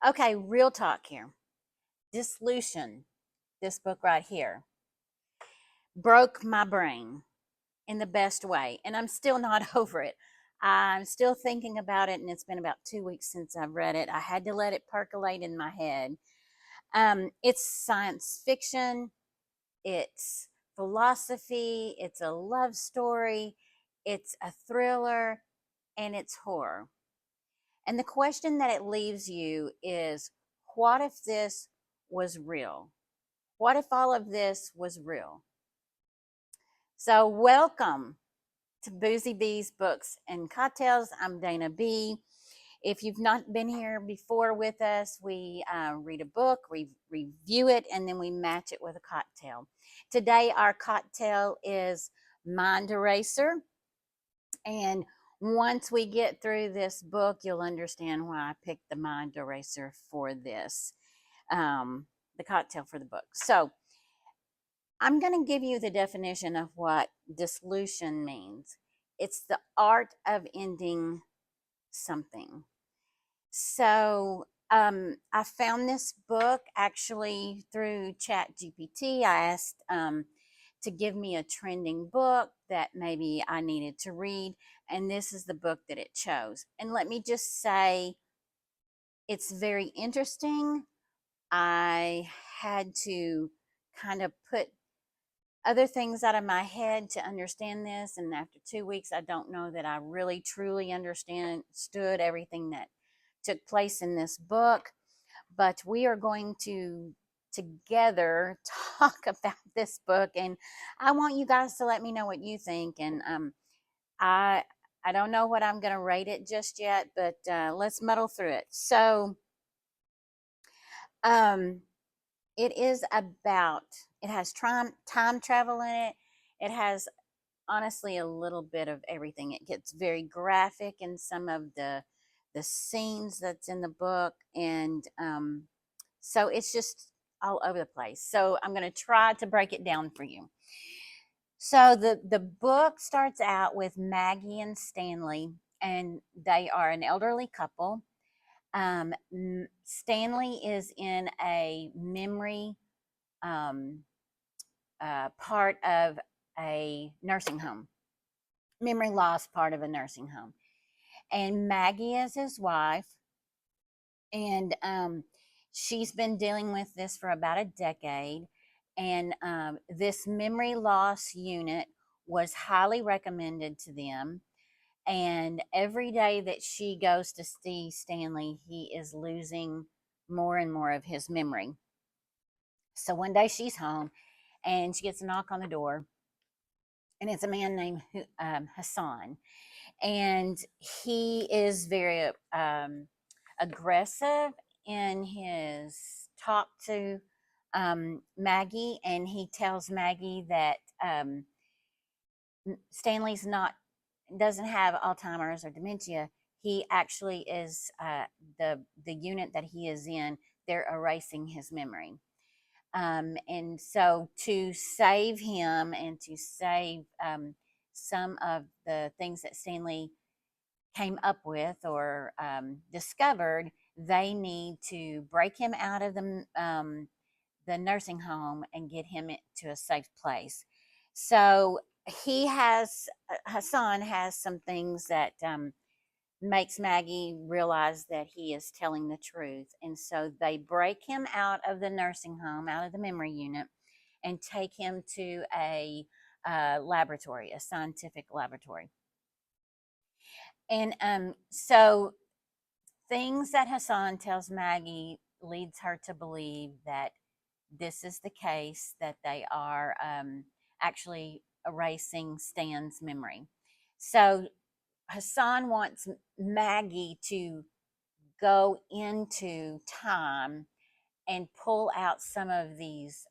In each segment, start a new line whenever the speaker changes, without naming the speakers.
Okay, real talk here. Dissolution, this book right here, broke my brain in the best way, and I'm still not over it. I'm still thinking about it, and it's been about 2 weeks since I've read it. I had to let it percolate in my head. It's science fiction, it's philosophy, it's a love story, it's a thriller, and it's horror. And the question that it leaves you is, what if this was real? What if all of this was real? So, welcome to Boozy Bee's Books and Cocktails. I'm Dana B. If you've not been here before with us, we read a book, we review it, and then we match it with a cocktail. Today, our cocktail is Mind Eraser. And once we get through this book, you'll understand why I picked the Mind Eraser for this, the cocktail for the book. So, I'm going to give you the definition of what dissolution means. It's the art of ending something. So I found this book actually through Chat GPT. I asked to give me a trending book that maybe I needed to read, and this is the book that it chose. And let me just say, it's very interesting. I had to kind of put other things out of my head to understand this. And after 2 weeks, I don't know that I really truly understood everything that took place in this book. But we are going to together talk about this book, and I want you guys to let me know what you think. And I I don't know what I'm going to rate it just yet, but let's muddle through it. So, um, it is about. It has time travel in it. It has honestly a little bit of everything. It gets very graphic in some of the scenes that's in the book, and so it's just all over the place. So I'm going to try to break it down for you. So the book starts out with Maggie and Stanley, and they are an elderly couple. Stanley is in a memory um, part of a nursing home, memory loss part of a nursing home. And Maggie is his wife, and she's been dealing with this for about a decade. And this memory loss unit was highly recommended to them. And every day that she goes to see Stanley, he is losing more and more of his memory. So one day she's home and she gets a knock on the door, and it's a man named Hassan. And he is very aggressive in his talk to Maggie, and he tells Maggie that Stanley's not doesn't have Alzheimer's or dementia. He actually is the unit that he is in. They're erasing his memory. And so, to save him and to save some of the things that Stanley came up with or discovered, they need to break him out of the nursing home and get him to a safe place. So Hassan has some things that makes Maggie realize that he is telling the truth. And so they break him out of the nursing home, out of the memory unit, and take him to a laboratory, a scientific laboratory. And so things that Hassan tells Maggie leads her to believe that this is the case, that they are actually erasing Stan's memory. So Hassan wants Maggie to go into time and pull out some of these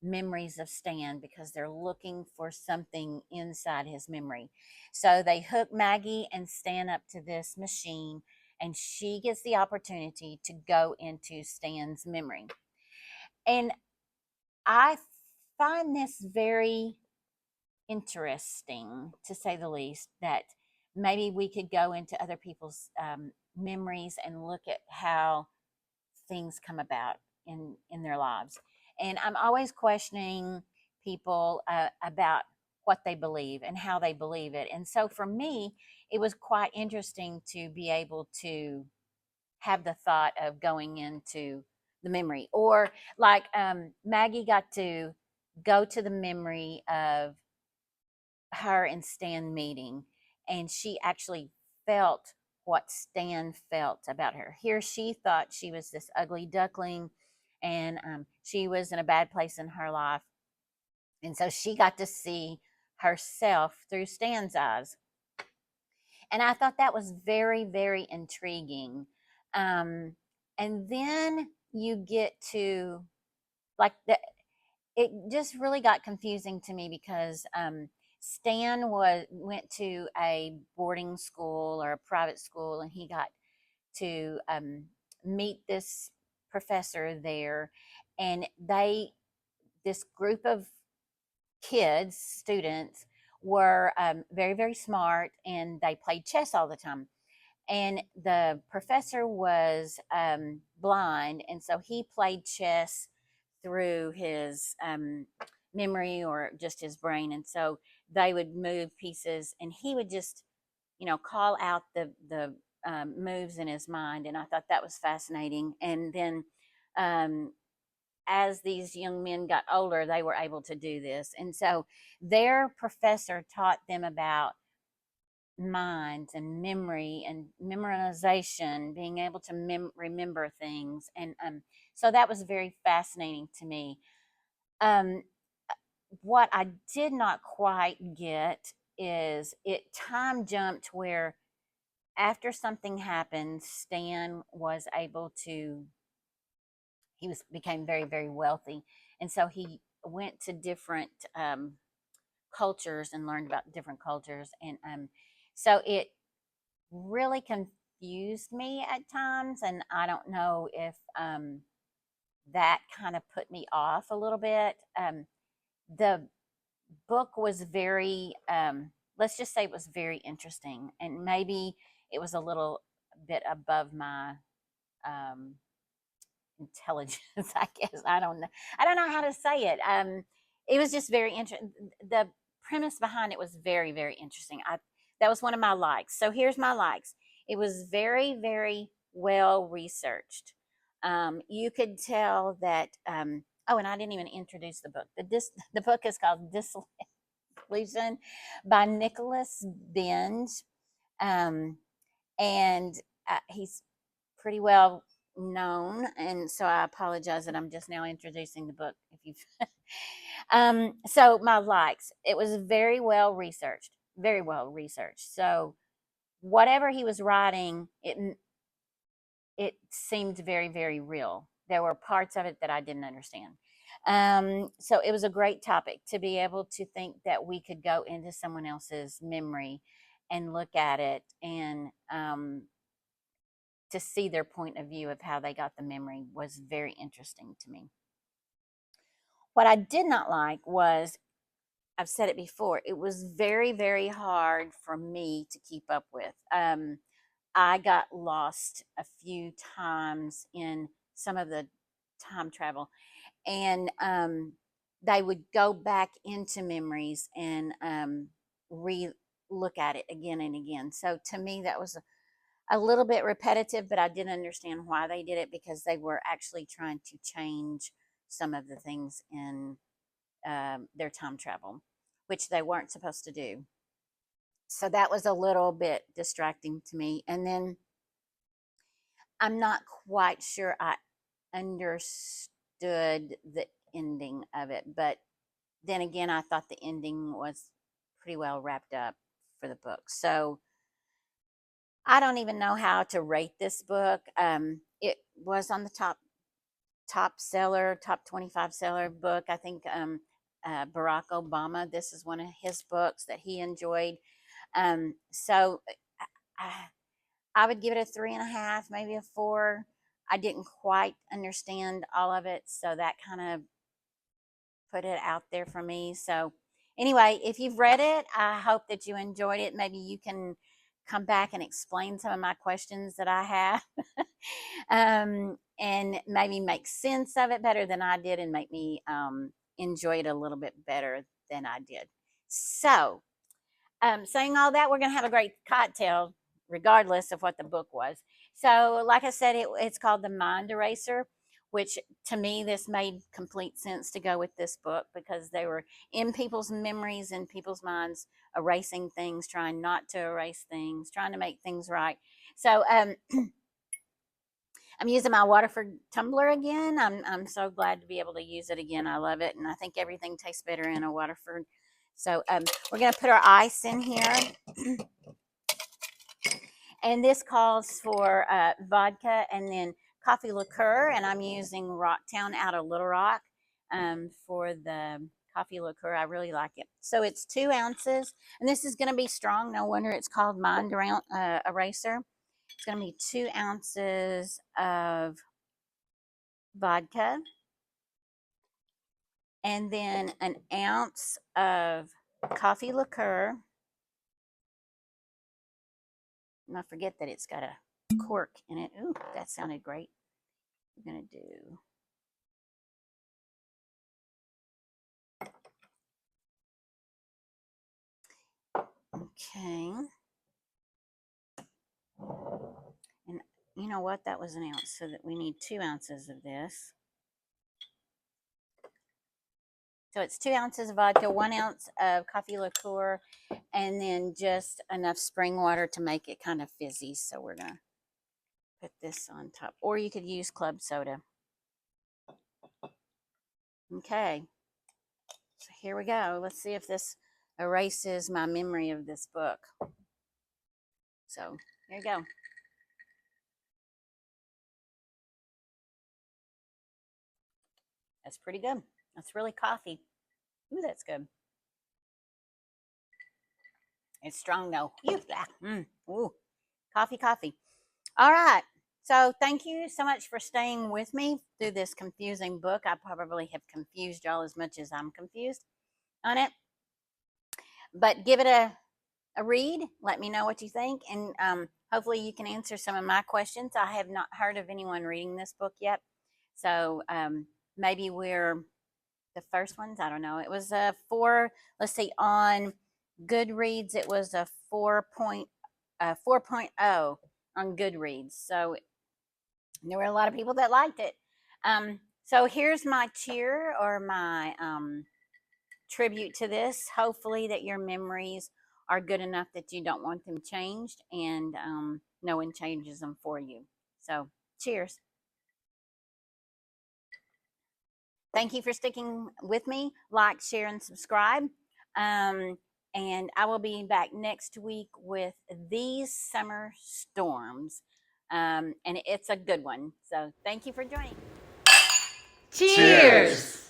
memories of Stan because they're looking for something inside his memory. So they hook Maggie and Stan up to this machine, and she gets the opportunity to go into Stan's memory. And I find this very interesting, to say the least, that maybe we could go into other people's memories and look at how things come about in their lives. And I'm always questioning people about what they believe and how they believe it. And so for me, it was quite interesting to be able to have the thought of going into the memory, or like Maggie got to go to the memory of her and Stan meeting, and she actually felt what Stan felt about her. Here, she thought she was this ugly duckling, and she was in a bad place in her life, and so she got to see herself through Stan's eyes, and I thought that was very, very intriguing. And then you get to like the it just really got confusing to me because Stan went to a boarding school or a private school, and he got to meet this professor there, and this group of kids, students, were very, very smart, and they played chess all the time. And the professor was blind, and so he played chess through his memory or just his brain. And so they would move pieces, and he would just, call out the moves in his mind. And I thought that was fascinating. And then um, as these young men got older, they were able to do this. And so their professor taught them about minds and memory and memorization, being able to remember things. And so that was very fascinating to me. Um, what I did not quite get is it time jumped where after something happened, Stan was able to, he was became very, very wealthy. And so he went to different cultures and learned about different cultures. And so it really confused me at times. And I don't know if that kind of put me off a little bit. The book was very, let's just say it was very interesting. And maybe it was a little bit above my um, intelligence, I guess. I don't know. I don't know how to say it. It was just very interesting. The premise behind it was very, very interesting. That was one of my likes. So here's my likes. It was very, very well researched. You could tell that. Oh, and I didn't even introduce the book. The book is called Dissolution by Nicholas Binge, um, and he's pretty well known, and so I apologize that I'm just now introducing the book. If you've, so my likes, it was very well researched, very well researched. So whatever he was writing, it seemed very, very real. There were parts of it that I didn't understand. So it was a great topic to be able to think that we could go into someone else's memory and look at it, and to see their point of view of how they got the memory was very interesting to me. What I did not like was, I've said it before, it was very, very hard for me to keep up with. I got lost a few times in some of the time travel, and they would go back into memories and re look at it again and again. So to me, that was a little bit repetitive, but I didn't understand why they did it, because they were actually trying to change some of the things in their time travel, which they weren't supposed to do. So that was a little bit distracting to me. And then I'm not quite sure I understood the ending of it, but then again, I thought the ending was pretty well wrapped up for the book. So I don't even know how to rate this book. It was on the top seller, top 25 seller book. I think Barack Obama, this is one of his books that he enjoyed. So I would give it a 3.5, maybe a 4. I didn't quite understand all of it, so that kind of put it out there for me. So anyway, if you've read it, I hope that you enjoyed it. Maybe you can come back and explain some of my questions that I have, and maybe make sense of it better than I did, and make me enjoy it a little bit better than I did. So, saying all that, we're going to have a great cocktail, regardless of what the book was. So, like I said, it's called The Mind Eraser, which to me, this made complete sense to go with this book, because they were in people's memories, in people's minds, erasing things, trying not to erase things, trying to make things right. So, I'm using my Waterford tumbler again. I'm so glad to be able to use it again. I love it, and I think everything tastes better in a Waterford. So we're going to put our ice in here. And this calls for vodka and then coffee liqueur, and I'm using Rocktown out of Little Rock for the coffee liqueur. I really like it. So it's 2 ounces, and this is going to be strong. No wonder it's called Mind Eraser. It's going to be 2 ounces of vodka, and then an ounce of coffee liqueur. And I forget that it's got a cork in it. Ooh, that sounded great. We're going to do okay. And you know what? That was an ounce, so that we need 2 ounces of this. So it's 2 ounces of vodka, 1 ounce of coffee liqueur, and then just enough spring water to make it kind of fizzy. So we're going to put this on top. Or you could use club soda. Okay. So here we go. Let's see if this erases my memory of this book. So here you go. That's pretty good. That's really coffee. Ooh, that's good. It's strong though. Ooh, coffee. All right. So thank you so much for staying with me through this confusing book. I probably have confused y'all as much as I'm confused on it. But give it a read. Let me know what you think. And hopefully you can answer some of my questions. I have not heard of anyone reading this book yet. So maybe we're the first ones. I don't know. It was a 4, let's see, on Goodreads, it was a 4.0 on Goodreads. So there were a lot of people that liked it. So here's my cheer, or my tribute to this. Hopefully that your memories are good enough that you don't want them changed, and no one changes them for you. So cheers. Thank you for sticking with me. Like, share, and subscribe. And I will be back next week with These Summer Storms. And it's a good one. So thank you for joining.
Cheers!